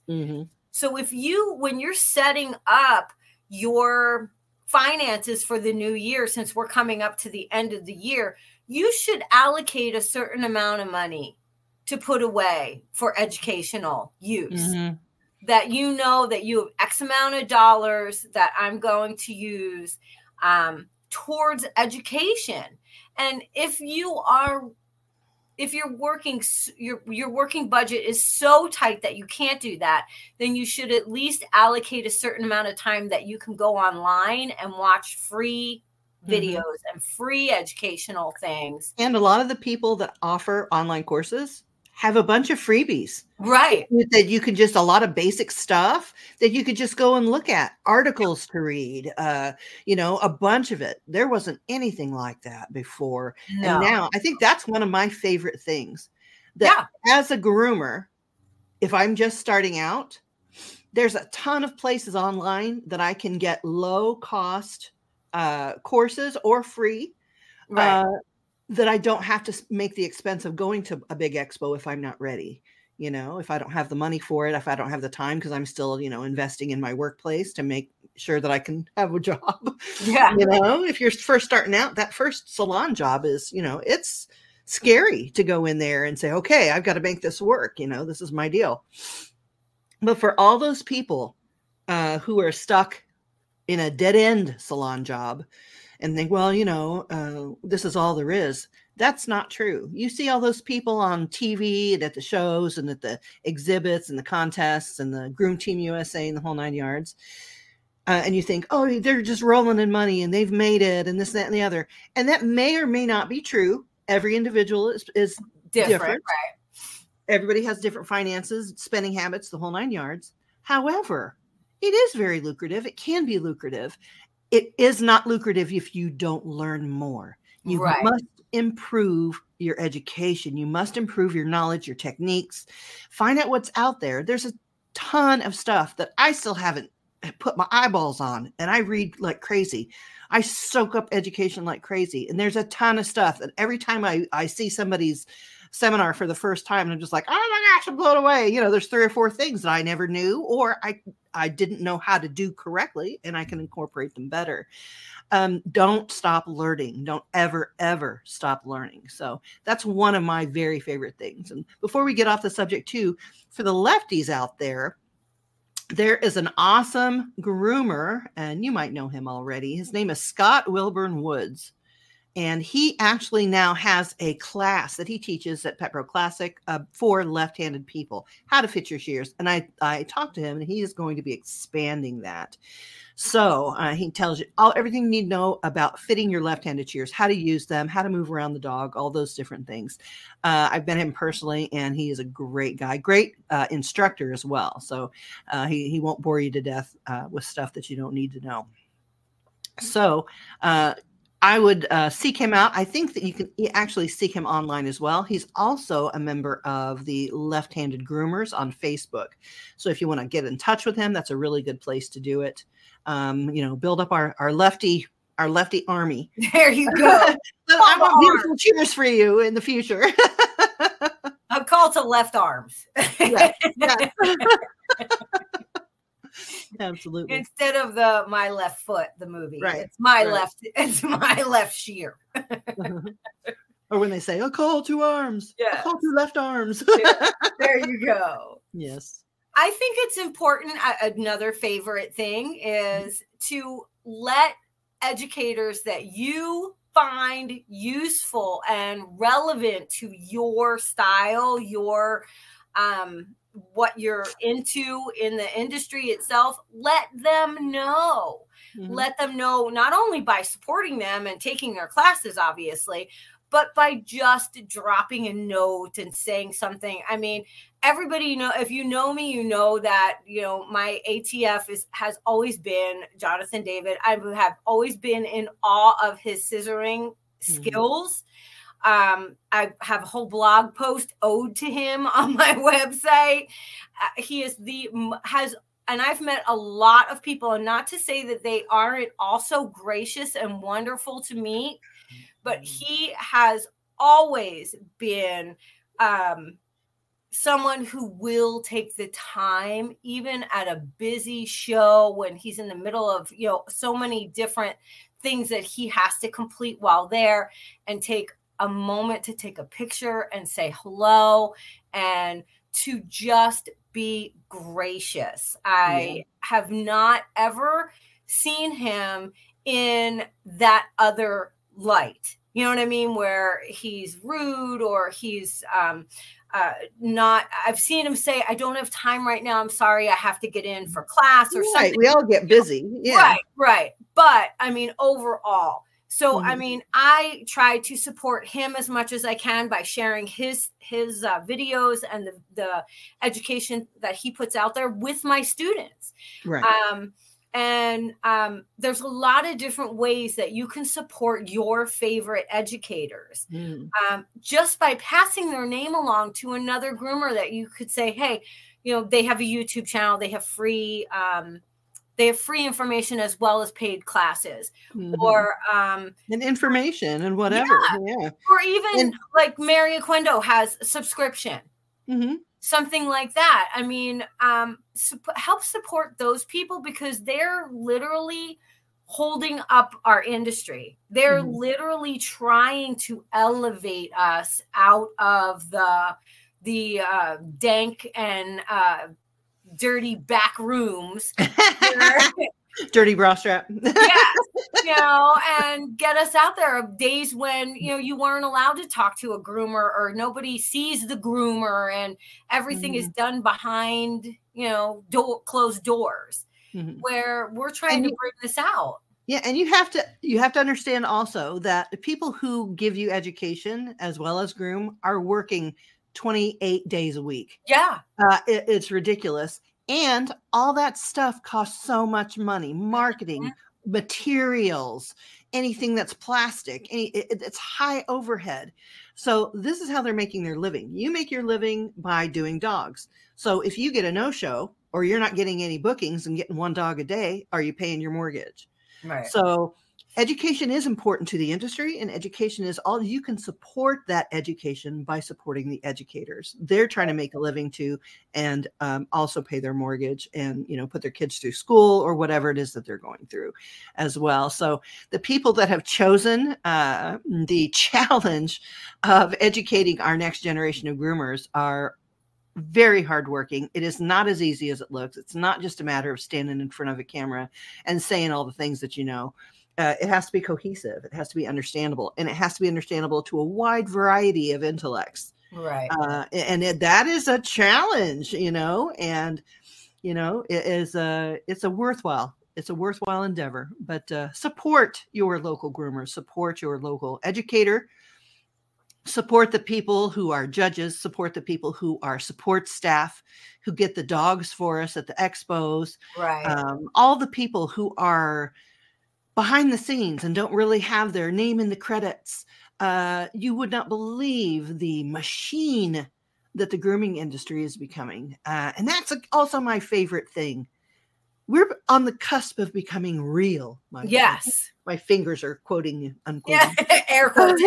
So when you're setting up your finances for the new year, since we're coming up to the end of the year, you should allocate a certain amount of money to put away for educational use. That you know that you have X amount of dollars that I'm going to use towards education. And if your working budget is so tight that you can't do that, then you should at least allocate a certain amount of time that you can go online and watch free videos and free educational things. And a lot of the people that offer online courses have a bunch of freebies, right? That you can just, a lot of basic stuff that you could just go and look at, articles to read, a bunch of it. There wasn't anything like that before. No. And now I think that's one of my favorite things, that as a groomer, if I'm just starting out, there's a ton of places online that I can get low cost courses or free, that I don't have to make the expense of going to a big expo if I'm not ready, if I don't have the money for it, if I don't have the time, because I'm still, investing in my workplace to make sure that I can have a job. Yeah. If you're first starting out, that first salon job is, it's scary to go in there and say, okay, I've got to make this work. This is my deal. But for all those people who are stuck in a dead end salon job, and think, well, this is all there is. That's not true. You see all those people on TV and at the shows and at the exhibits and the contests and the Groom Team USA and the whole 9 yards. And you think, oh, they're just rolling in money and they've made it and this, that, and the other. And that may or may not be true. Every individual is different. Right. Everybody has different finances, spending habits, the whole 9 yards. However, it is very lucrative. It can be lucrative. It is not lucrative if you don't learn more. You must improve your education. You must improve your knowledge, your techniques. Find out what's out there. There's a ton of stuff that I still haven't put my eyeballs on, and I read like crazy. I soak up education like crazy. And there's a ton of stuff that every time I see somebody's seminar for the first time, and I'm just like, oh my gosh, I'm blown away. You know, there's 3 or 4 things that I never knew, or I didn't know how to do correctly, and I can incorporate them better. Don't stop learning. Don't ever stop learning. So that's one of my very favorite things. And before we get off the subject too, for the lefties out there, there is an awesome groomer, and you might know him already. His name is Scott Wilburn Woods. And he actually now has a class that he teaches at Pet Pro Classic for left-handed people, how to fit your shears. And I talked to him, and he is going to be expanding that. So he tells you everything you need to know about fitting your left-handed shears, how to use them, how to move around the dog, all those different things. I've met him personally, and he is a great guy, great instructor as well. So he won't bore you to death with stuff that you don't need to know. So I would seek him out. I think that you can actually seek him online as well. He's also a member of the Left-Handed Groomers on Facebook. So if you want to get in touch with him, that's a really good place to do it. You know, build up our lefty army. There you go. I want beautiful cheers for you in the future. A call to left arms. Yeah. Absolutely. Instead of My Left Foot, the movie. Right. It's my left shear. Or when they say, a call to arms. Yes. A call to left arms. Yeah. There you go. Yes. I think it's important. Another favorite thing is to let educators that you find useful and relevant to your style, your what you're into in the industry itself, let them know. Mm-hmm. Let them know, not only by supporting them and taking their classes, obviously, but by just dropping a note and saying something. I mean, everybody, you know, if you know me, you know that, you know, my ATF has always been Jonathan David. I have always been in awe of his scissoring skills. I have a whole blog post ode to him on my website. He is and I've met a lot of people, and not to say that they aren't also gracious and wonderful to meet, but he has always been someone who will take the time, even at a busy show when he's in the middle of, you know, so many different things that he has to complete while there, and take a moment to take a picture and say hello and to just be gracious. I have not ever seen him in that other light. You know what I mean? Where he's rude or he's not. I've seen him say, I don't have time right now. I'm sorry. I have to get in for class or something. We all get busy. Yeah. Right. But I mean, overall. So, I mean, I try to support him as much as I can by sharing his videos and the education that he puts out there with my students. Right. There's a lot of different ways that you can support your favorite educators. Just by passing their name along to another groomer that you could say, hey, you know, they have a YouTube channel, they have free information as well as paid classes, or and information and whatever. Yeah. Or even like Mary Aquendo has a subscription. Something like that. I mean, help support those people, because they're literally holding up our industry. They're literally trying to elevate us out of the dank and dirty back rooms. Dirty bra strap. Yes, you know, and get us out there of days when, you know, you weren't allowed to talk to a groomer, or nobody sees the groomer, and everything is done behind, you know, closed doors, where we're trying to bring this out. Yeah, and you have to understand also that the people who give you education as well as groom are working 28 days a week. Yeah. It's ridiculous. And all that stuff costs so much money. Marketing, materials, anything that's plastic, it's high overhead. So this is how they're making their living. You make your living by doing dogs. So if you get a no-show, or you're not getting any bookings and getting one dog a day, are you paying your mortgage? Right. So education is important to the industry, and education is all. You can support that education by supporting the educators. They're trying to make a living too, and also pay their mortgage and, you know, put their kids through school or whatever it is that they're going through as well. So the people that have chosen the challenge of educating our next generation of groomers are very hardworking. It is not as easy as it looks. It's not just a matter of standing in front of a camera and saying all the things that you know. It has to be cohesive. It has to be understandable, and it has to be understandable to a wide variety of intellects. Right. That is a challenge, you know, and, you know, it's a worthwhile endeavor, but support your local groomer, support your local educator, support the people who are judges, support the people who are support staff, who get the dogs for us at the expos, Right. all the people who are behind the scenes and don't really have their name in the credits. You would not believe the machine that the grooming industry is becoming. And that's also my favorite thing. We're on the cusp of becoming real. Yes. My fingers are quoting, unquoting. Yeah, air quotes.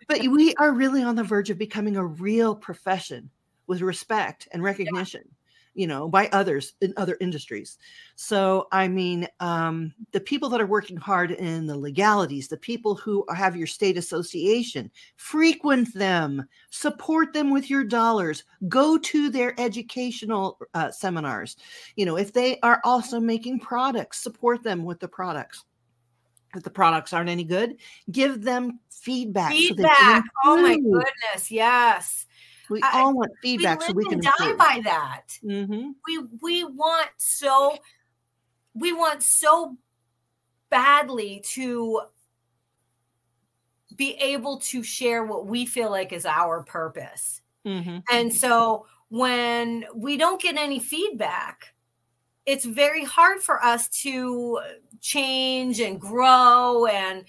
But we are really on the verge of becoming a real profession with respect and recognition. Yeah. You know, by others in other industries. So, I mean, the people that are working hard in the legalities, the people who have your state association, frequent them, support them with your dollars, go to their educational seminars. You know, if they are also making products, support them with the products. If the products aren't any good, give them feedback. Feedback. So oh my goodness. Yes. We all want feedback so we can die by that. Mm-hmm. We want so badly to be able to share what we feel like is our purpose. Mm-hmm. And so when we don't get any feedback, it's very hard for us to change and grow, and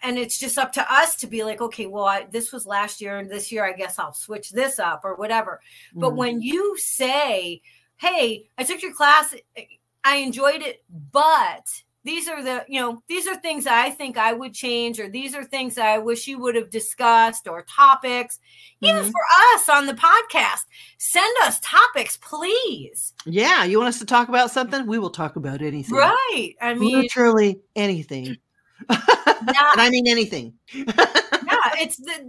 it's just up to us to be like, okay, well, this was last year, and this year I guess I'll switch this up or whatever. Mm-hmm. But when you say, hey, I took your class, I enjoyed it, but these are things I think I would change, or these are things I wish you would have discussed, or topics, mm-hmm. even for us on the podcast, send us topics, please. Yeah. You want us to talk about something? We will talk about anything. Right. I mean, literally anything. And I mean anything. Yeah,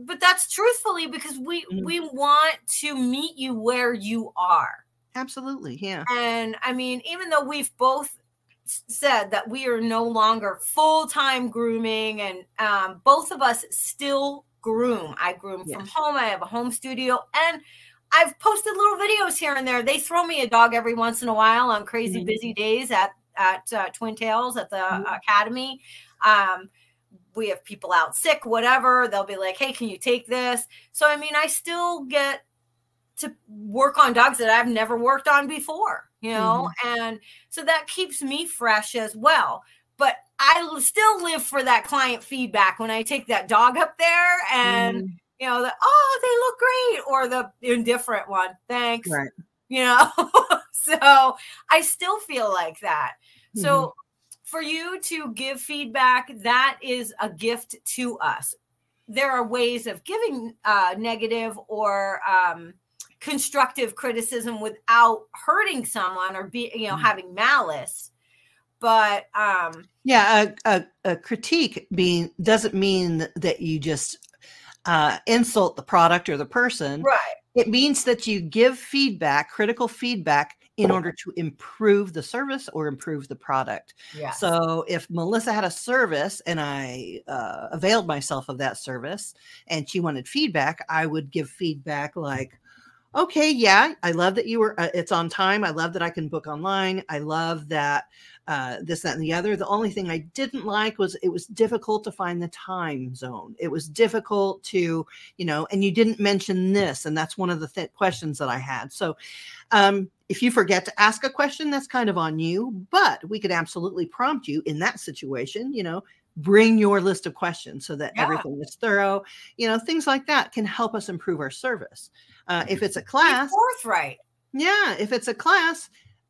but that's truthfully because we want to meet you where you are. Absolutely. Yeah. And I mean, even though we've both said that we are no longer full-time grooming, and both of us still groom. I groom from home. I have a home studio, and I've posted little videos here and there. They throw me a dog every once in a while on crazy busy days at Twin Tails at the academy. We have people out sick, whatever. They'll be like, hey, can you take this? So, I mean, I still get to work on dogs that I've never worked on before, you know? Mm-hmm. And so that keeps me fresh as well. But I still live for that client feedback when I take that dog up there and, you know, oh, they look great, or the indifferent one. Thanks. Right. You know, so I still feel like that. So for you to give feedback, that is a gift to us. There are ways of giving negative or constructive criticism without hurting someone or having malice. But a critique doesn't mean that you just insult the product or the person. Right. It means that you give feedback, critical feedback, in order to improve the service or improve the product. Yes. So if Melissa had a service and I availed myself of that service and she wanted feedback, I would give feedback like, okay, yeah, I love that you were, it's on time. I love that I can book online. I love that this, that, and the other. The only thing I didn't like was it was difficult to find the time zone. It was difficult to, and you didn't mention this. And that's one of the questions that I had. So if you forget to ask a question, that's kind of on you, but we could absolutely prompt you in that situation, bring your list of questions so that everything is thorough, things like that can help us improve our service. If it's a class, forthright. Yeah. If it's a class,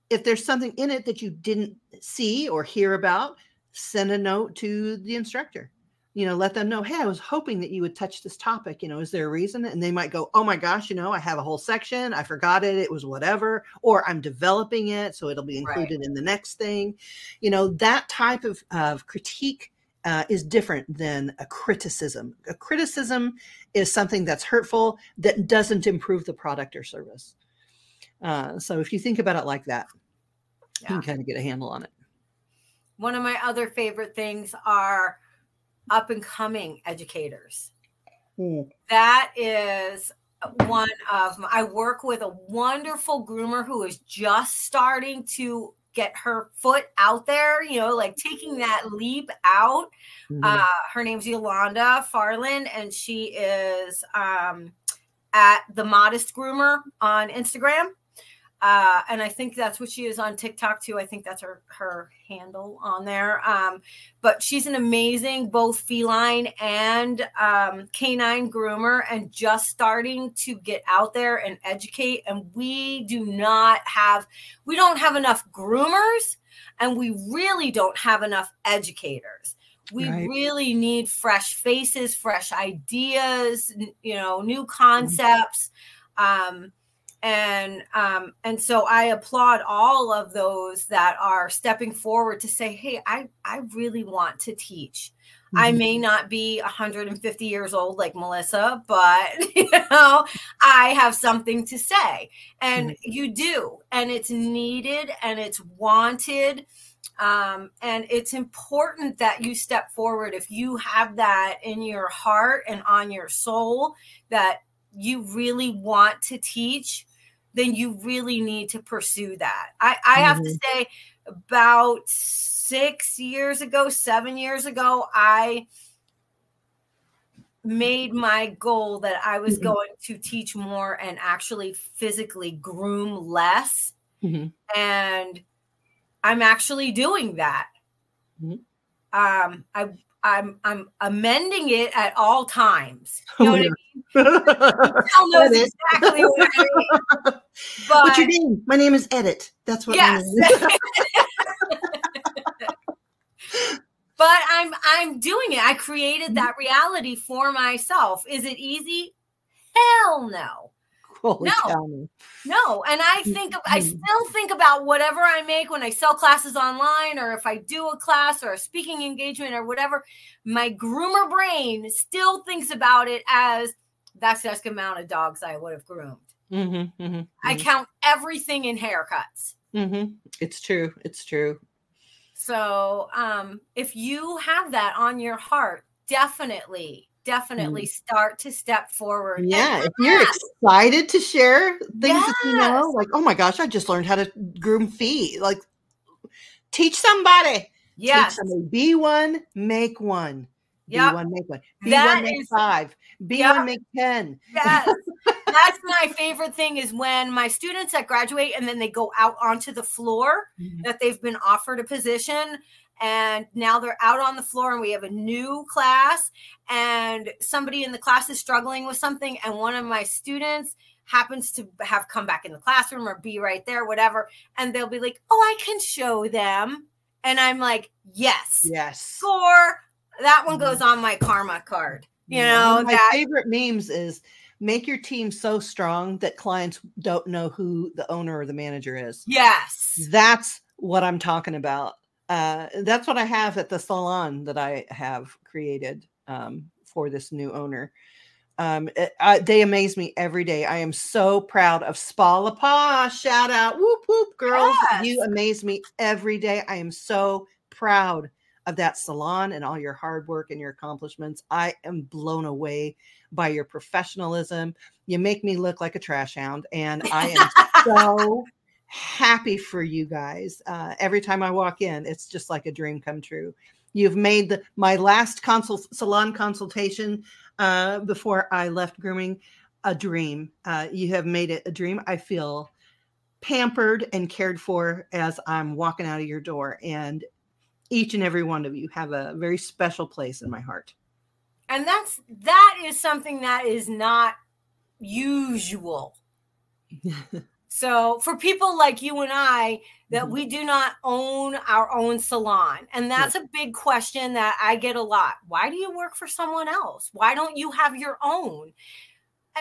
if there's something in it that you didn't see or hear about, send a note to the instructor. Let them know, hey, I was hoping that you would touch this topic. Is there a reason? And they might go, oh my gosh, I have a whole section. I forgot it. It was whatever, or I'm developing it, so it'll be included in the next thing. That type of critique is different than a criticism. A criticism is something that's hurtful, that doesn't improve the product or service. So if you think about it like that, you can kind of get a handle on it. One of my other favorite things are up and coming educators. That is one of I work with a wonderful groomer who is just starting to get her foot out there, like taking that leap out. Her name's Yolanda Farland, and she is at The Modest Groomer on Instagram. And I think that's what she is on TikTok too. I think that's her handle on there. But she's an amazing, both feline and canine groomer, and just starting to get out there and educate. And we don't have enough groomers, and we really don't have enough educators. We really need fresh faces, fresh ideas, new concepts. And so I applaud all of those that are stepping forward to say, hey, I really want to teach. I may not be 150 years old like Melissa, but I have something to say. And you do, and it's needed and it's wanted. And it's important that you step forward. If you have that in your heart and on your soul that you really want to teach, then you really need to pursue that. I have to say, about 7 years ago, I made my goal that I was going to teach more and actually physically groom less. And I'm actually doing that. I'm amending it at all times. You know what I mean? Michelle knows exactly what I mean. But, what's your name? My name is Edit. That's what my name is. But I'm doing it. I created that reality for myself. Is it easy? Hell no. No. And I still think about whatever I make when I sell classes online, or if I do a class or a speaking engagement or whatever, my groomer brain still thinks about it as that's just the amount of dogs I would have groomed. I count everything in haircuts. It's true. It's true. So if you have that on your heart, definitely start to step forward. Yeah. If you're excited to share things that like, oh my gosh, I just learned how to groom feet. Like, teach somebody. Yes. Teach somebody. Be one, make one. Be one, make one. Be that one, make 5. Be one, make 10. Yes. That's my favorite thing, is when my students that graduate and then they go out onto the floor, that they've been offered a position, and now they're out on the floor and we have a new class, and somebody in the class is struggling with something, and one of my students happens to have come back in the classroom or be right there, whatever, and they'll be like, oh, I can show them. And I'm like, yes. Score. That one goes on my karma card. One of my favorite memes is, make your team so strong that clients don't know who the owner or the manager is. Yes. That's what I'm talking about. That's what I have at the salon that I have created for this new owner. They amaze me every day. I am so proud of Spa La Pa. Shout out. Whoop, whoop, girls. Yes. You amaze me every day. I am so proud of that salon and all your hard work and your accomplishments. I am blown away by your professionalism. You make me look like a trash hound, and I am so happy for you guys. Every time I walk in, it's just like a dream come true. You've made my last salon consultation before I left grooming a dream. You have made it a dream. I feel pampered and cared for as I'm walking out of your door, and each and every one of you have a very special place in my heart. And that is something that is not usual. So for people like you and I, that we do not own our own salon. And that's a big question that I get a lot. Why do you work for someone else? Why don't you have your own?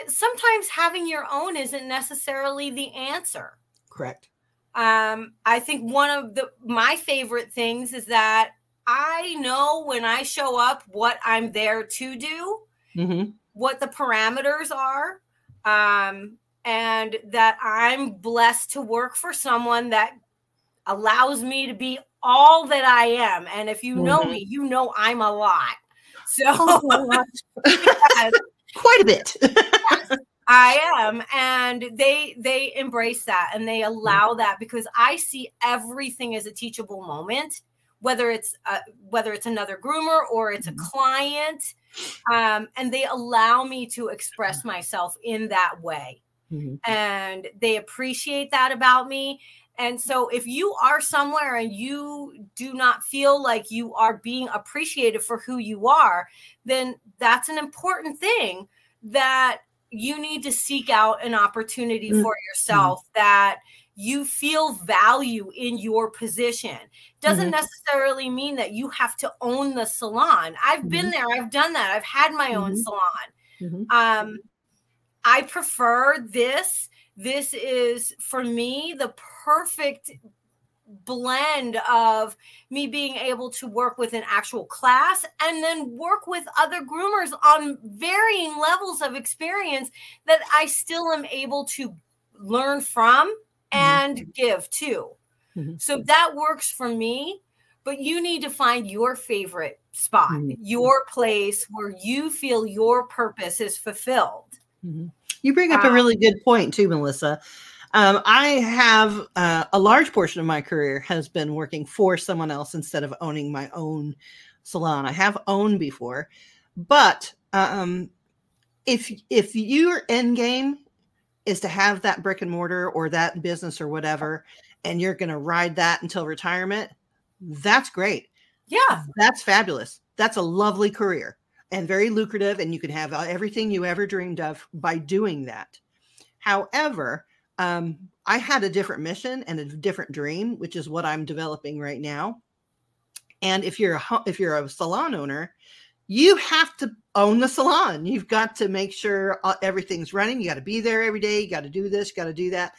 Sometimes having your own isn't necessarily the answer. Correct. I think one of my favorite things is that I know when I show up what I'm there to do, what the parameters are, and that I'm blessed to work for someone that allows me to be all that I am. And if you know me, you know I'm a lot. So yes, quite a bit. Yes, I am. And they embrace that and they allow that, because I see everything as a teachable moment, whether it's another groomer or it's a client. And they allow me to express myself in that way. And they appreciate that about me. And so if you are somewhere and you do not feel like you are being appreciated for who you are, then that's an important thing that you need to seek out an opportunity for yourself, that you feel value in your position. Doesn't necessarily mean that you have to own the salon. I've been there. I've done that. I've had my own salon. I prefer this. This is, for me, the perfect blend of me being able to work with an actual class and then work with other groomers on varying levels of experience that I still am able to learn from and give to. So that works for me, but you need to find your favorite spot, your place where you feel your purpose is fulfilled. You bring up a really good point too, Melissa. I have a large portion of my career has been working for someone else instead of owning my own salon. I have owned before, but if your end game is to have that brick and mortar or that business or whatever, and you're going to ride that until retirement, that's great. Yeah, that's fabulous. That's a lovely career and very lucrative, and you can have everything you ever dreamed of by doing that. However, I had a different mission and a different dream, which is what I'm developing right now. And if you're a salon owner, you have to own the salon. You've got to make sure everything's running. You got to be there every day. You got to do this, you got to do that.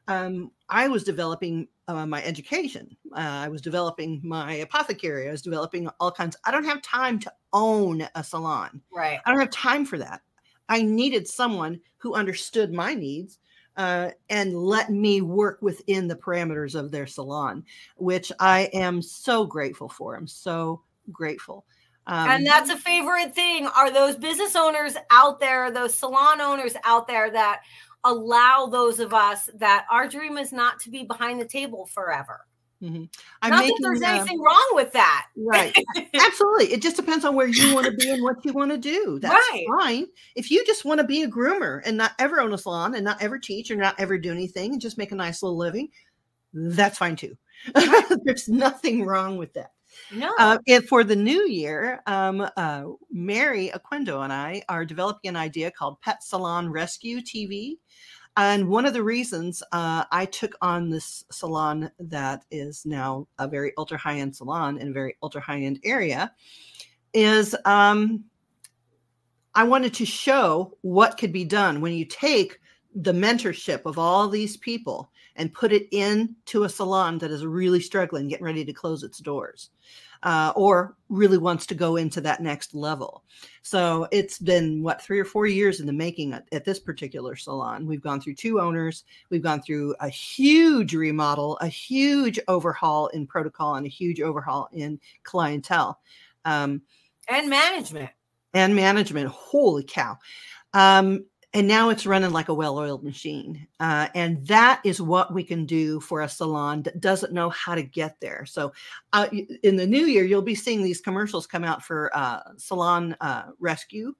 I was developing my education. I was developing my apothecary. I was developing all kinds. I don't have time to own a salon. Right. I don't have time for that. I needed someone who understood my needs and let me work within the parameters of their salon, which I am so grateful for. I'm so grateful. And that's a favorite thing, are those business owners out there, those salon owners out there that allow those of us that our dream is not to be behind the table forever. Not that there's anything wrong with that. Right. Absolutely. It just depends on where you want to be and what you want to do. That's fine. If you just want to be a groomer and not ever own a salon and not ever teach or not ever do anything and just make a nice little living, that's fine too. There's nothing wrong with that. No. And for the new year, Mary Aquendo and I are developing an idea called Pet Salon Rescue TV. And one of the reasons I took on this salon that is now a very ultra high-end salon in a very ultra high-end area is I wanted to show what could be done when you take the mentorship of all these people and put it into a salon that is really struggling, getting ready to close its doors, or really wants to go into that next level. So it's been, 3 or 4 years in the making at this particular salon. We've gone through 2 owners. We've gone through a huge remodel, a huge overhaul in protocol, and a huge overhaul in clientele. And management. Holy cow. And now it's running like a well-oiled machine. And that is what we can do for a salon that doesn't know how to get there. So in the new year, you'll be seeing these commercials come out for salon rescue.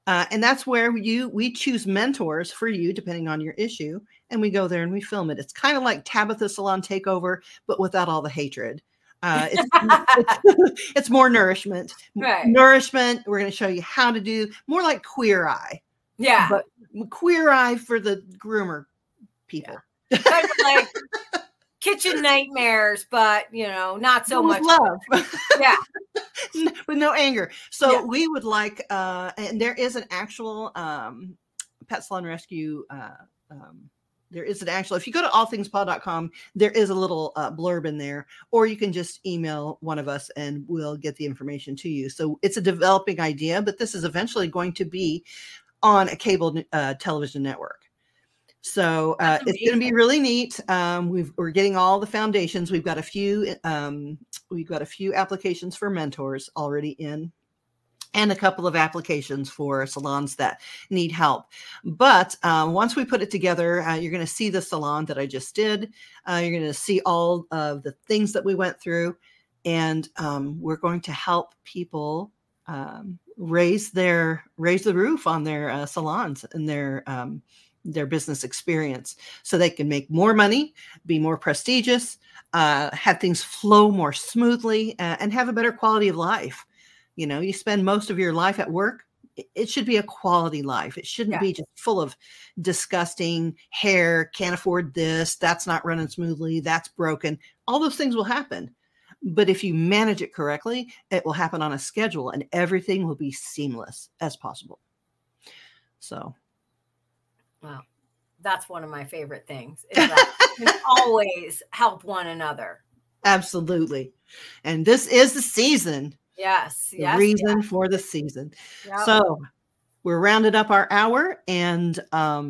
And that's where we choose mentors for you, depending on your issue. And we go there and we film it. It's kind of like Tabitha Salon Takeover, but without all the hatred. It's more nourishment. Right. Nourishment. We're going to show you how to do more like Queer Eye. Yeah. But Queer Eye for the groomer people. Kind of like kitchen nightmares, but not so much love. Yeah. With no anger. So we would like, and there is an actual Pet Salon Rescue. There is an actual, if you go to allthingspaw.com, there is a little blurb in there, or you can just email one of us and we'll get the information to you. So it's a developing idea, but this is eventually going to be on a cable television network. So it's going to be really neat. We're getting all the foundations. We've got a few applications for mentors already in, and a couple of applications for salons that need help. But once we put it together, you're going to see the salon that I just did. You're going to see all of the things that we went through, and we're going to help people raise the roof on their salons and their business experience, so they can make more money, be more prestigious, have things flow more smoothly, and have a better quality of life. You spend most of your life at work. It should be a quality life. It shouldn't be just full of disgusting hair, can't afford this, that's not running smoothly, that's broken. All those things will happen. But if you manage it correctly, it will happen on a schedule and everything will be seamless as possible. So. Well, that's one of my favorite things, is that we always help one another. Absolutely. And this is the season. Yes. The reason for the season. Yep. So we're rounded up our hour, and this has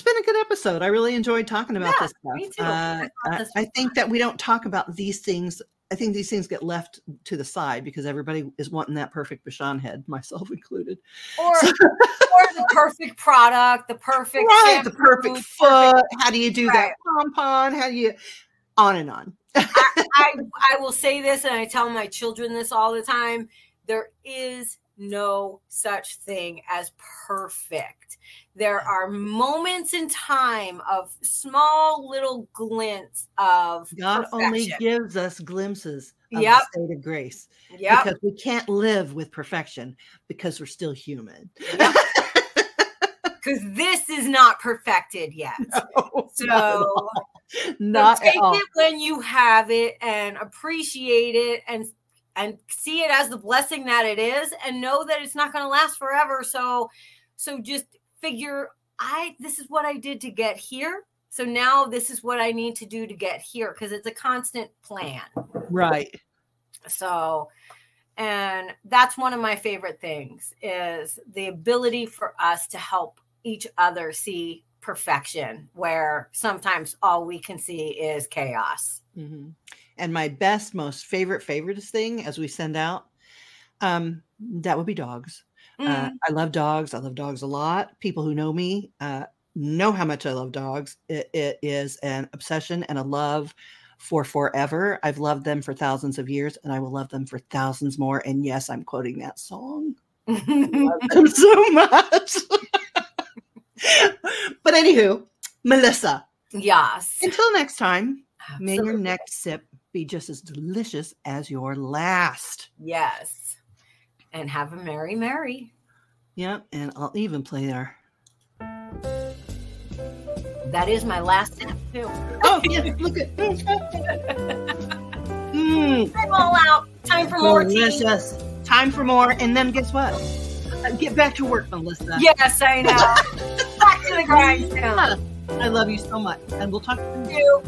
been a good episode. I really enjoyed talking about this stuff. Me too. I think that we don't talk about these things. I think these things get left to the side because everybody is wanting that perfect Bashan head, myself included. Or the perfect product, the perfect shampoo, the perfect foot. How do you do that pompon? How do you, on and on. I will say this, and I tell my children this all the time. There is no such thing as perfect. There are moments in time of small little glints of God perfection. Only gives us glimpses of the state of grace. Because we can't live with perfection because we're still human. Because this is not perfected yet. No, so not take at all. it when you have it and appreciate it and see it as the blessing that it is, and know that it's not going to last forever. So just figure, this is what I did to get here. So now this is what I need to do to get here, because it's a constant plan. Right. So, and that's one of my favorite things, is the ability for us to help each other see perfection, where sometimes all we can see is chaos. Mm-hmm. And my best, most favoriteest thing as we send out, that would be dogs. I love dogs. I love dogs a lot. People who know me know how much I love dogs. It is an obsession and a love for forever. I've loved them for thousands of years, and I will love them for thousands more. And yes, I'm quoting that song. I love them so much. But anywho, Melissa. Yes. Until next time, Absolutely. May your next sip be just as delicious as your last. Yes. And have a merry, merry. Yeah, and I'll even play there. That is my last sip too. Oh, yeah, look at I'm all out. Time for more delicious. Tea. Time for more. And then guess what? Get back to work, Melissa. Yes, I know. Back to the grindstone. I love you so much. And we'll talk to you.